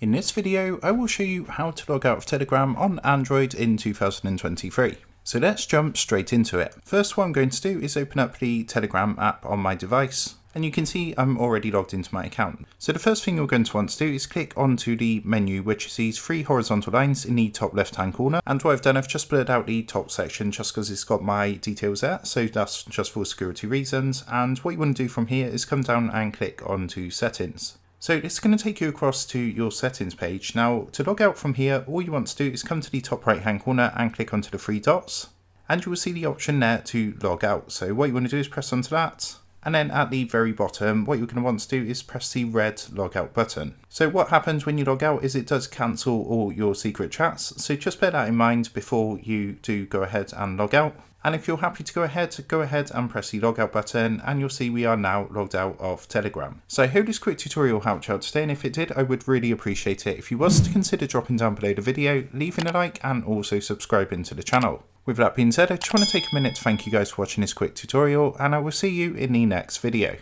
In this video, I will show you how to log out of Telegram on Android in 2023. So let's jump straight into it. First, what I'm going to do is open up the Telegram app on my device, and you can see I'm already logged into my account. So the first thing you're going to want to do is click onto the menu, which is these three horizontal lines in the top left hand corner. And what I've done, I've just blurred out the top section just because it's got my details there. So that's just for security reasons. And what you want to do from here is come down and click onto settings. So this is going to take you across to your settings page. Now, to log out from here, all you want to do is come to the top right hand corner and click onto the three dots, and you will see the option there to log out. So what you want to do is press onto that, and then at the very bottom, what you're going to want to do is press the red logout button. So what happens when you log out is it does cancel all your secret chats. So just bear that in mind before you do go ahead and log out. And if you're happy to go ahead and press the logout button, and you'll see we are now logged out of Telegram. So I hope this quick tutorial helped you out today, and if it did, I would really appreciate it if you was to consider dropping down below the video, leaving a like, and also subscribing to the channel. With that being said, I just want to take a minute to thank you guys for watching this quick tutorial, and I will see you in the next video.